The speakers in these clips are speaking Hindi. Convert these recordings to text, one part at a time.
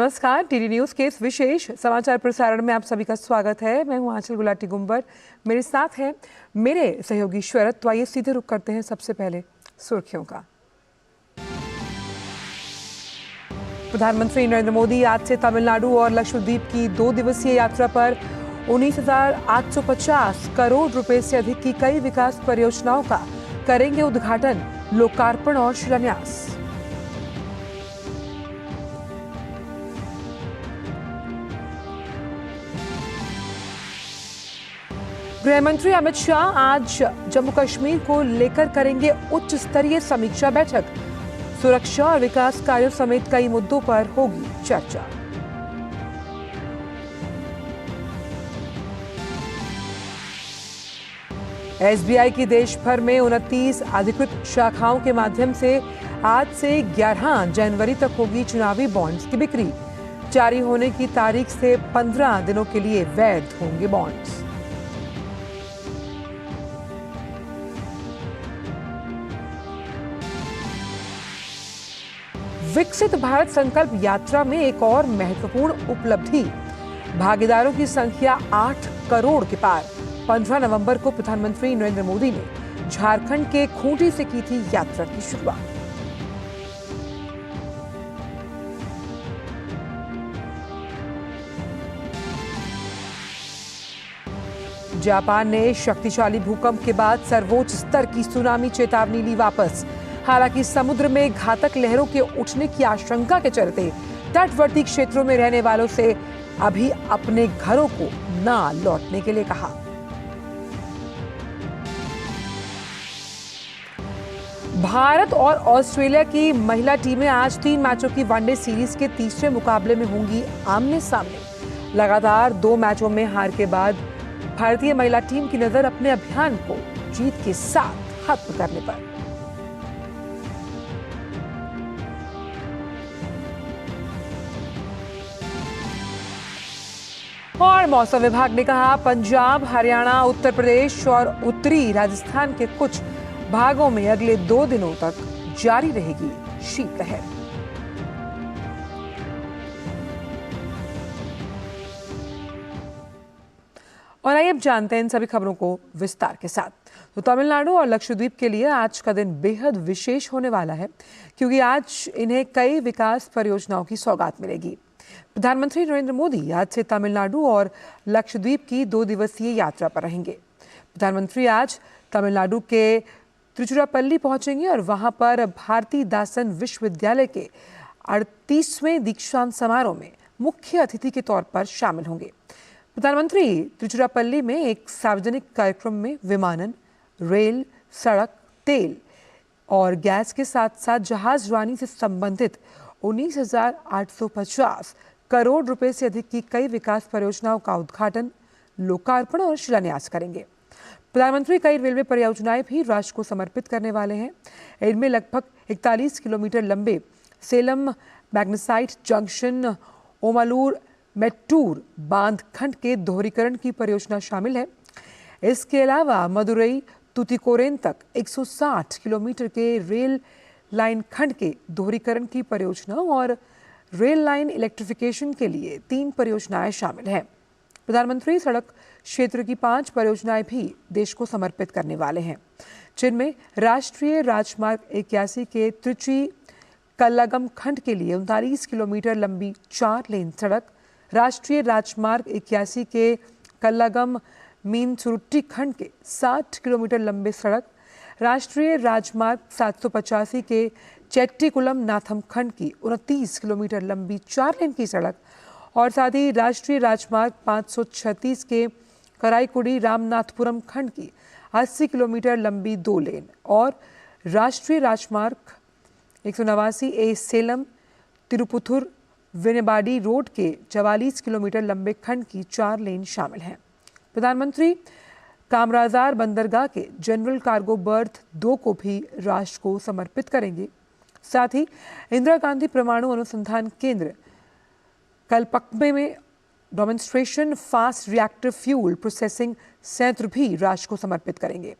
नमस्कार, टीडी न्यूज़ के इस विशेष समाचार प्रसारण में आप सभी का स्वागत है। मैं हूं आंचल गुलाटी गुंबर, मेरे साथ हैं मेरे सहयोगी शरद। तो आइए सीधे रुख करते हैं सबसे पहले सुर्खियों का। प्रधानमंत्री नरेंद्र मोदी आज से तमिलनाडु और लक्षद्वीप की 2 दिवसीय यात्रा पर 19,850 करोड़ रुपए से अधिक की कई विकास परियोजनाओं का करेंगे उद्घाटन, लोकार्पण और शिलान्यास। गृह मंत्री अमित शाह आज जम्मू कश्मीर को लेकर करेंगे उच्च स्तरीय समीक्षा बैठक। सुरक्षा और विकास कार्यों समेत कई मुद्दों पर होगी चर्चा। एसबीआई की देश भर में 29 अधिकृत शाखाओं के माध्यम से आज से 11 जनवरी तक होगी चुनावी बॉन्ड्स की बिक्री। जारी होने की तारीख से 15 दिनों के लिए वैध होंगे बॉन्ड्स। विकसित भारत संकल्प यात्रा में एक और महत्वपूर्ण उपलब्धि, भागीदारों की संख्या 8 करोड़ के पार। 15 नवंबर को प्रधानमंत्री नरेंद्र मोदी ने झारखंड के खूंटी से की थी यात्रा की शुरुआत। जापान ने शक्तिशाली भूकंप के बाद सर्वोच्च स्तर की सुनामी चेतावनी ली वापस। हालांकि समुद्र में घातक लहरों के उठने की आशंका के चलते तटवर्ती क्षेत्रों में रहने वालों से अभी अपने घरों को ना लौटने के लिए कहा। भारत और ऑस्ट्रेलिया की महिला टीमें आज 3 मैचों की वनडे सीरीज के तीसरे मुकाबले में होंगी आमने सामने। लगातार 2 मैचों में हार के बाद भारतीय महिला टीम की नजर अपने अभियान को जीत के साथ खत्म करने पर। और मौसम विभाग ने कहा, पंजाब, हरियाणा, उत्तर प्रदेश और उत्तरी राजस्थान के कुछ भागों में अगले 2 दिनों तक जारी रहेगी शीतलहर। और आइए अब जानते हैं इन सभी खबरों को विस्तार के साथ। तो तमिलनाडु और लक्षद्वीप के लिए आज का दिन बेहद विशेष होने वाला है, क्योंकि आज इन्हें कई विकास परियोजनाओं की सौगात मिलेगी। प्रधानमंत्री नरेंद्र मोदी आज से तमिलनाडु और लक्षद्वीप की 2 दिवसीय यात्रा पर रहेंगे। प्रधानमंत्री आज तमिलनाडु के तिरुचिरापल्ली पहुंचेंगे और वहां पर भारतीदासन विश्वविद्यालय के 38वें दीक्षांत समारोह में मुख्य अतिथि के तौर पर शामिल होंगे। प्रधानमंत्री तिरुचिरापल्ली में एक सार्वजनिक कार्यक्रम में विमानन, रेल, सड़क, तेल और गैस के साथ साथ जहाजरानी से संबंधित 19,850 करोड़ रुपए से अधिक की कई विकास परियोजनाओं का उद्घाटन, लोकार्पण और शिलान्यास करेंगे। प्रधानमंत्री कई रेलवे परियोजनाएं भी राष्ट्र को समर्पित करने वाले हैं। इनमें लगभग 41 किलोमीटर लंबे सेलम मैग्नेसाइट जंक्शन ओमालूर मेट्टूर बांध खंड के दोहरीकरण की परियोजना शामिल है। इसके अलावा मदुरई तुतीकोरेन तक 160 किलोमीटर के रेल लाइन खंड के दोहरीकरण की परियोजना और रेल लाइन इलेक्ट्रिफिकेशन के लिए 3 परियोजनाएं शामिल हैं। प्रधानमंत्री सड़क क्षेत्र की 5 परियोजनाएं भी देश को समर्पित करने वाले हैं, जिनमें राष्ट्रीय राजमार्ग 81 के त्रिची कल्लागम खंड के लिए 39 किलोमीटर लंबी 4 लेन सड़क, राष्ट्रीय राजमार्ग 81 के कल्लागम मीनसुरुट्टी खंड के 60 किलोमीटर लंबे सड़क, राष्ट्रीय राजमार्ग 785 के चेट्टीकुलम नाथम खंड की 29 किलोमीटर लंबी 4 लेन की सड़क और साथ ही राष्ट्रीय राजमार्ग 536 के कराईकुड़ी रामनाथपुरम खंड की 80 किलोमीटर लंबी 2 लेन और राष्ट्रीय राजमार्ग 189 ए सेलम तिरुपुथुर विनेबाडी रोड के 44 किलोमीटर लंबे खंड की 4 लेन शामिल हैं। प्रधानमंत्री कामराजार बंदरगाह के जनरल कार्गो बर्थ 2 को भी राष्ट्र को समर्पित करेंगे। साथ ही इंदिरा गांधी परमाणु अनुसंधान केंद्र कलपक्मे में demonstration fast reactor fuel processing संयंत्र भी राष्ट्र को समर्पित करेंगे।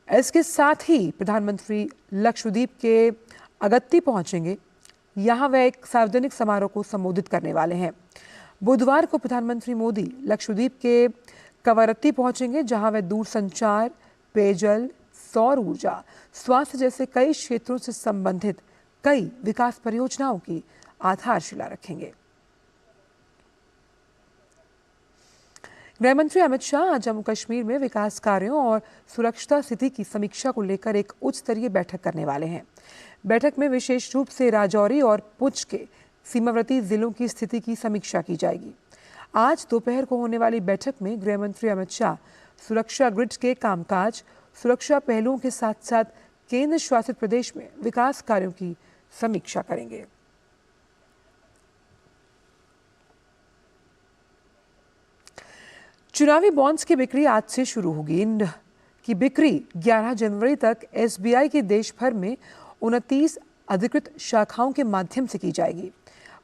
इसके साथ ही प्रधानमंत्री लक्षद्वीप के अगत्ती पहुंचेंगे यहाँ वह एक सार्वजनिक समारोह को संबोधित करने वाले हैं। बुधवार को प्रधानमंत्री मोदी लक्षद्वीप के कवरत्ती पहुंचेंगे, जहां वह दूरसंचार, पेयजल, सौर ऊर्जा, स्वास्थ्य जैसे कई क्षेत्रों से संबंधित कई विकास परियोजनाओं की आधारशिला रखेंगे। गृहमंत्री अमित शाह आज जम्मू कश्मीर में विकास कार्यों और सुरक्षा स्थिति की समीक्षा को लेकर एक उच्च स्तरीय बैठक करने वाले हैं। बैठक में विशेष रूप से राजौरी और पुंछ के सीमावर्ती जिलों की स्थिति की समीक्षा की जाएगी। आज दोपहर को होने वाली बैठक में गृहमंत्री अमित शाह सुरक्षा ग्रिड के कामकाज, सुरक्षा पहलुओं के साथ साथ केंद्र शासित प्रदेश में विकास कार्यों की समीक्षा करेंगे। चुनावी बॉन्ड्स की बिक्री आज से शुरू होगी। इनकी बिक्री 11 जनवरी तक एसबीआई के देश भर में 29 अधिकृत शाखाओं के माध्यम से की जाएगी।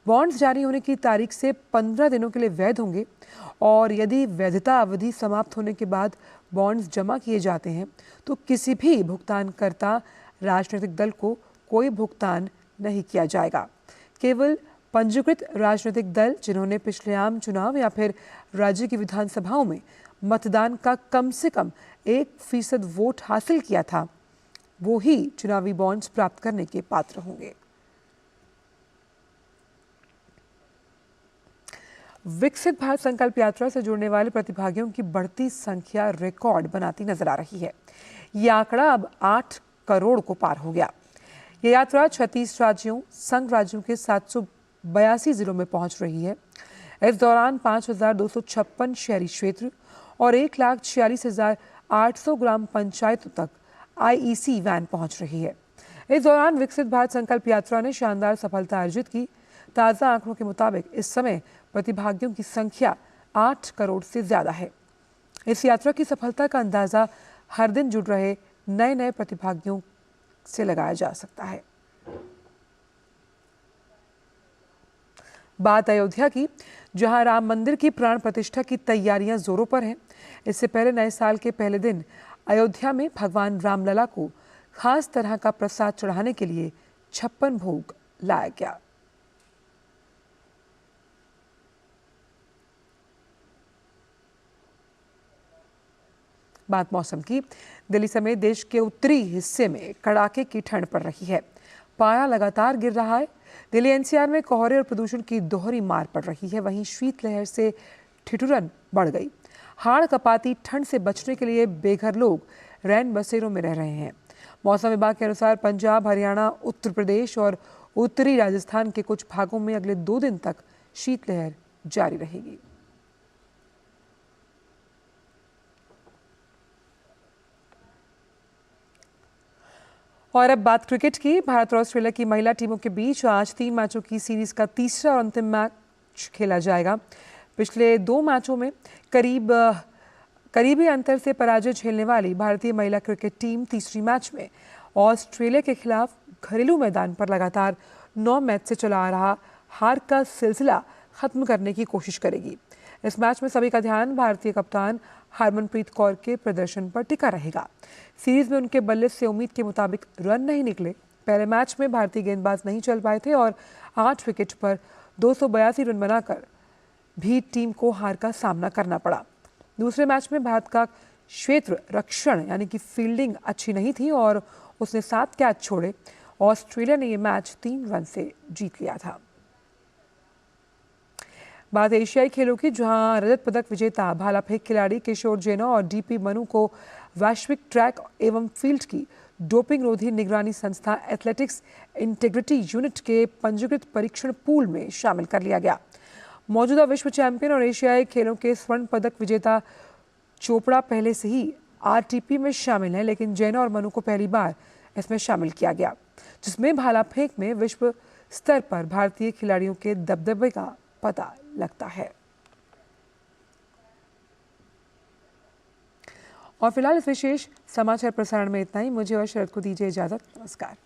बॉन्ड्स जारी होने की तारीख से 15 दिनों के लिए वैध होंगे और यदि वैधता अवधि समाप्त होने के बाद बॉन्ड्स जमा किए जाते हैं तो किसी भी भुगतानकर्ता राजनीतिक दल को कोई भुगतान नहीं किया जाएगा। केवल पंजीकृत राजनीतिक दल जिन्होंने पिछले आम चुनाव या फिर राज्य की विधानसभाओं में मतदान का कम से कम 1% वोट हासिल किया था, वो ही चुनावी बॉन्ड्स प्राप्त करने के पात्र होंगे। विकसित भारत संकल्प यात्रा से जुड़ने वाले प्रतिभागियों की बढ़ती संख्या रिकॉर्ड बनाती नजर आ रही है। ये आंकड़ा अब 8 करोड़ को पार हो गया। ये यात्रा 36 राज्यों, संघ राज्यों के 782 जिलों में पहुंच रही है। इस दौरान 5,256 शहरी क्षेत्र और 1,46,800 ग्राम पंचायतों तक आईईसी वैन पहुंच रही है। इस दौरान विकसित भारत संकल्प यात्रा ने शानदार सफलता अर्जित की। ताज़ा आंकड़ों के मुताबिक इस समय प्रतिभागियों की संख्या 8 करोड़ से ज्यादा है। इस यात्रा की सफलता का अंदाजा हर दिन जुड़ रहे नए प्रतिभागियों से लगाया जा सकता है। बात अयोध्या की, जहां राम मंदिर की प्राण प्रतिष्ठा की तैयारियां जोरों पर हैं। इससे पहले नए साल के पहले दिन अयोध्या में भगवान रामलला को खास तरह का प्रसाद चढ़ाने के लिए 56 भोग लाया गया। बात मौसम की, दिल्ली समेत देश के उत्तरी हिस्से में कड़ाके की ठंड पड़ रही है। पारा लगातार गिर रहा है। दिल्ली एनसीआर में कोहरे और प्रदूषण की दोहरी मार पड़ रही है। वहीं शीतलहर से ठिठुरन बढ़ गई। हाड़ कपाती ठंड से बचने के लिए बेघर लोग रैन बसेरों में रह रहे हैं। मौसम विभाग के अनुसार पंजाब, हरियाणा, उत्तर प्रदेश और उत्तरी राजस्थान के कुछ भागों में अगले 2 दिन तक शीतलहर जारी रहेगी। और अब बात क्रिकेट की। भारत और ऑस्ट्रेलिया की महिला टीमों के बीच आज 3 मैचों की सीरीज का तीसरा और अंतिम मैच खेला जाएगा। पिछले 2 मैचों में करीबी अंतर से पराजय झेलने वाली भारतीय महिला क्रिकेट टीम तीसरी मैच में ऑस्ट्रेलिया के खिलाफ घरेलू मैदान पर लगातार 9 मैच से चला आ रहा हार का सिलसिला खत्म करने की कोशिश करेगी। इस मैच में सभी का ध्यान भारतीय कप्तान हरमनप्रीत कौर के प्रदर्शन पर टिका रहेगा। सीरीज में उनके बल्ले से उम्मीद के मुताबिक रन नहीं निकले। पहले मैच में भारतीय गेंदबाज नहीं चल पाए थे और 8 विकेट पर 282 रन बनाकर भी टीम को हार का सामना करना पड़ा। दूसरे मैच में भारत का क्षेत्र रक्षण यानी कि फील्डिंग अच्छी नहीं थी और उसने 7 कैच छोड़े। ऑस्ट्रेलिया ने यह मैच 3 रन से जीत लिया था। बात एशियाई खेलों की, जहां रजत पदक विजेता भाला फेंक खिलाड़ी किशोर जेना और डीपी मनु को वैश्विक ट्रैक एवं फील्ड की डोपिंग रोधी निगरानी संस्था एथलेटिक्स इंटीग्रिटी यूनिट के पंजीकृत परीक्षण पूल में शामिल कर लिया गया। मौजूदा विश्व चैंपियन और एशियाई खेलों के स्वर्ण पदक विजेता चोपड़ा पहले से ही आरटीपी में शामिल हैं, लेकिन जैना और मनु को पहली बार इसमें शामिल किया गया, जिसमें भाला फेंक में विश्व स्तर पर भारतीय खिलाड़ियों के दबदबे का पता लगता है। और फिलहाल इस विशेष समाचार प्रसारण में इतना ही। मुझे और शरद को दीजिए इजाजत। नमस्कार।